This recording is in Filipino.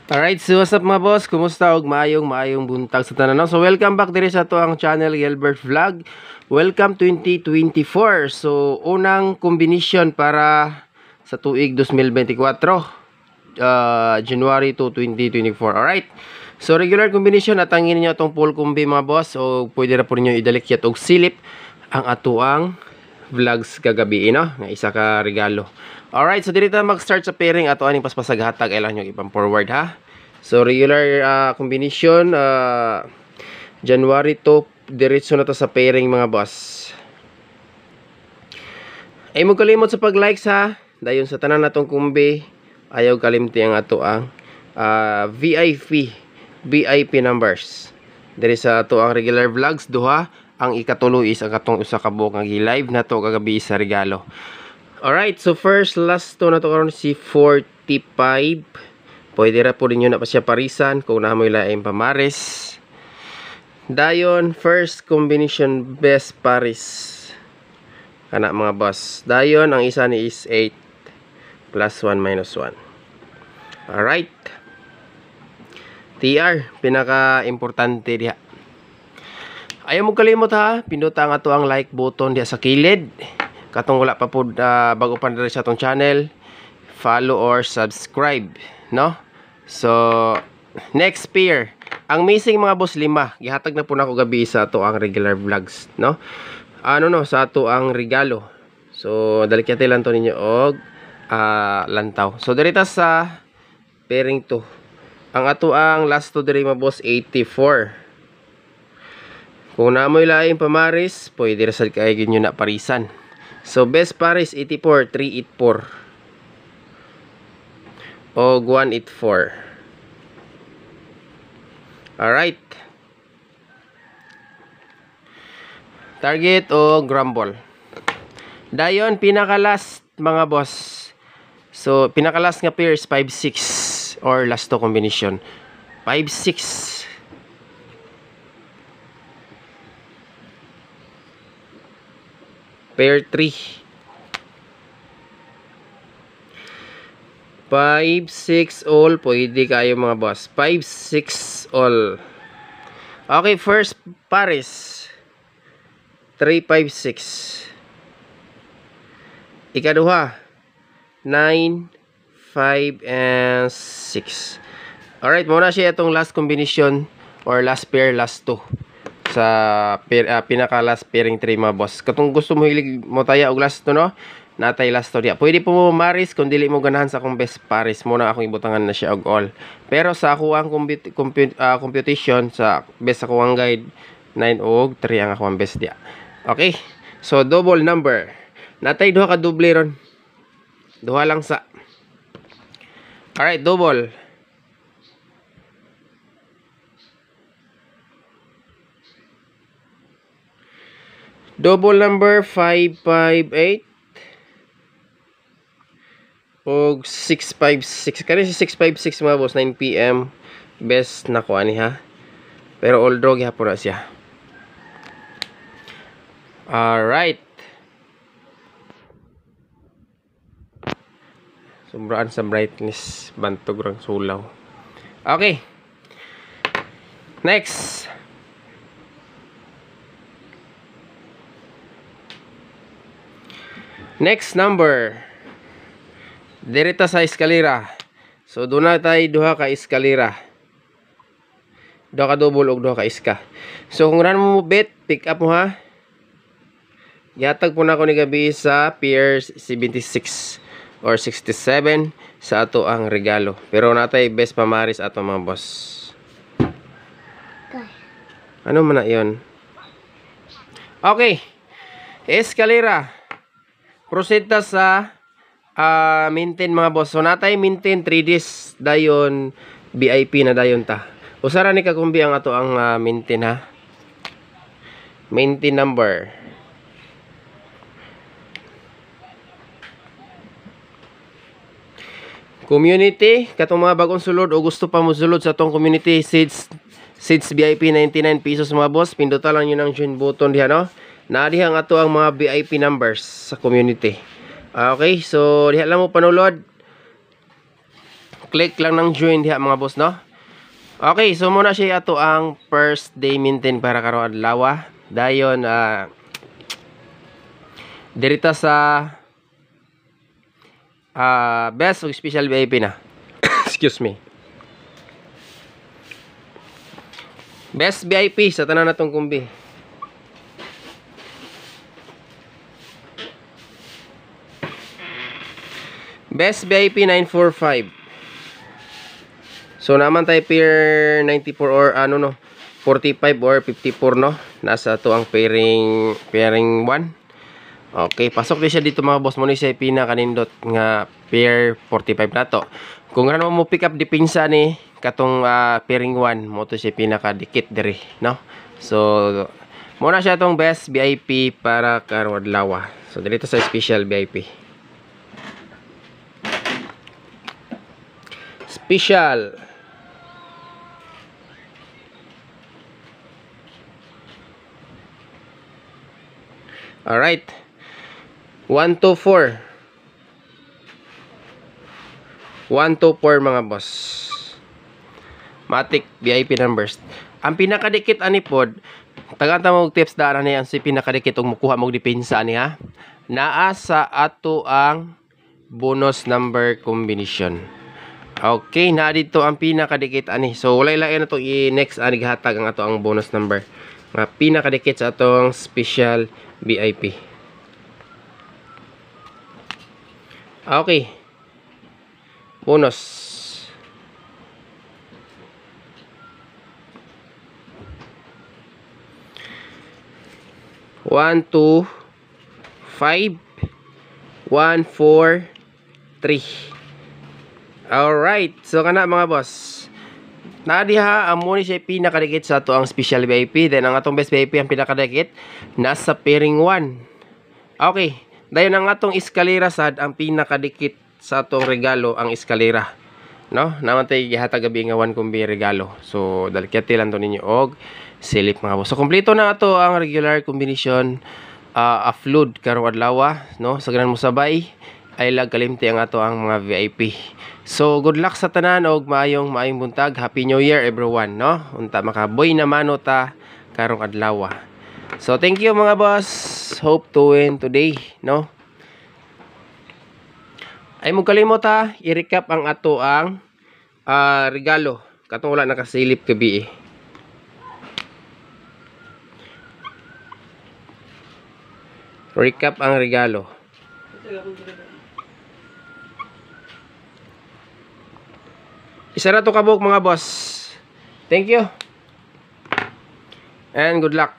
Alright, so what's up mga boss? Kumusta og maayong buntag sa tanan. So welcome back diri sa ang channel Gilbert Vlog. Welcome 2024. So unang combination para sa tuig 2024, January to 2024. Alright. So regular combination at angin niyo atong full combi mga boss, o pwede ra po niyo idalikyat og silip ang atuang vlogs kagabi, no? Nga isa ka regalo. Alright, so dito mag-start sa pairing ato aning paspasaghatag ay lang yung ipang forward ha. So regular combination January to diretso na to sa pairing mga boss. Ay mo kalimot sa pag-likes ha. Dayon sa tanan natong kumbi, ayaw kalimti ang ato ang VIP numbers. Diri sa ato ang regular vlogs duha, ang ikatulo is ang katong usa ka buok nga gi-live na to kagabi sa regalo. Alright, so first last to na to karon si 45. Pwede ra po ninyo na pa siya parisan kung namoy laing pamares. Dayon first combination best paris. Kana mga boss. Dayon ang isa ni is 8 plus 1 minus 1. Alright. TR, pinaka importante diha. Ayaw mo kalimot ha, pinduta ang ato ang like button diha sa kilid. Katong wala pa po bago pa diri sa atong channel, follow or subscribe, no? So next pair, ang missing mga boss 5, gihatag na po na ako gabi sa ato ang regular vlogs, no? Sa ato ang regalo. So dalikyate lang to ninyo og lantaw. So dirita sa pairing 2, ang ato ang last to diri mga boss 84. Kung namoy laing pamaris, pwede ra sad kay ginyo na parisan. So best paris 84, 384 o 184. Alright. Target o grumble. Dayon pinaka last mga boss. So pinaka last nga pair is 5-6 or last to combination 5-6. Pair 3. 5-6 all. Pwede kayo mga boss. 5-6 all. Okay, first pares 3-5-6. Ikaduha 9, 5, and 6. Alright, muna siya itong last combination or last pair, last 2 sa pinaka last pairing 3 mga boss. Katong gusto mo hilig mo taya og last to, no? Natay last to diya. Pwede po mo maris kung dili mo ganahan sa akong best paris. Muna akong ibutangan na siya og all. Pero sa ako ang computation sa best ako ang guide 9 og 3 ang ako ang best diya. Okay? So double number. Natay duha ka doble ron. Duha lang sa. Alright, double. Double number 558 og 656. Kani si 656 mga boss, 9 PM best na ko ani ha. Pero all draw gihapon na siya. Alright. Sobraan sa brightness, bantog rang sulaw. Okay. Next. Next number. Direta sa eskalera. So doon na tayo duha ka eskalera. Duha ka double og duha ka iska. So kung ran mo bet, pick up mo ha. Gihatag po na ako ni gabi sa pair 76 or 67 sa ato ang regalo. Pero natay best pamaris ato mga boss. Ano man na 'yon? Okay. Eskalera. Proceed ta sa maintain mga boss. So natay maintain 3 days dayon VIP na dayon ta. Usara ni kakumbi ang ato ang maintain ha. Maintain number. Community, katong mga bagong sulod o gusto pa mo sulod sa atong community seeds VIP 99 pesos mga boss. Pinduta lang yun ang join button diha, no? Naadiha ang ato ang mga VIP numbers sa community. Okay, so diha lang mo panulod. Click lang ng join diha mga boss, no? Okay, so muna siya ato ang first day maintain para karong adlaw. Dayon dirita sa best o special VIP na. Excuse me. Best VIP sa tanan natong kumbi. Best VIP 945. So naman tayo pair 94 or 45 or 54, no. Nasa to ang pairing 1. Okay, pasok din siya dito mga boss. Muna siya pinakanindot nga pair 45 na to. Kung ano mo pick up dipinsa ni katong pairing 1, mo to siya pinakadikit diri, no. So muna siya tong best VIP para karong adlaw. So dito sa special VIP. Special. Alright. 1 to 4. 1 to 4 mga boss. Matic VIP numbers. Ang pinakadikit ani pod, tagata mo tips daan ni ang si pinakadikit og mukuha mo depensa ani ha. Naa sa ato ang bonus number combination. Okay, na dito ang pinakadikit ani. So walay lain na to i-next ani gihatag ang ato ang bonus number. Nga pinakadikit sa atong special VIP. Okay. Bonus. One, 2, 5, 1, 4, 3. Alright. So kana mga boss. Nadiha amo ni siya pinakadikit sa ato ang special VIP. Then ang atong best VIP ang pinakadikit nasa pairing 1. Okay. Dayon ang atong eskalera sad ang pinakadikit sa atong regalo ang eskalera. No? Naman tayo gihatag gabi nga 1 kumbi regalo. So dalikati lang to ninyo og silip mga boss. So kompleto na ato ang regular combination upload karong adlaw, no? Sa ganan mo sabay ay lag kalimti ang ato ang mga VIP. So good luck sa tanan og maayong buntag. Happy New Year everyone, no? Unta makaboy na mano ta karong adlaw. So thank you mga boss. Hope to win today, no? Ay mo kalimot ha, i-recap ang ato ang regalo. Katong wala nakasilip gabi eh. Recap ang regalo. Isa na to kabuk mga boss. Thank you. And good luck.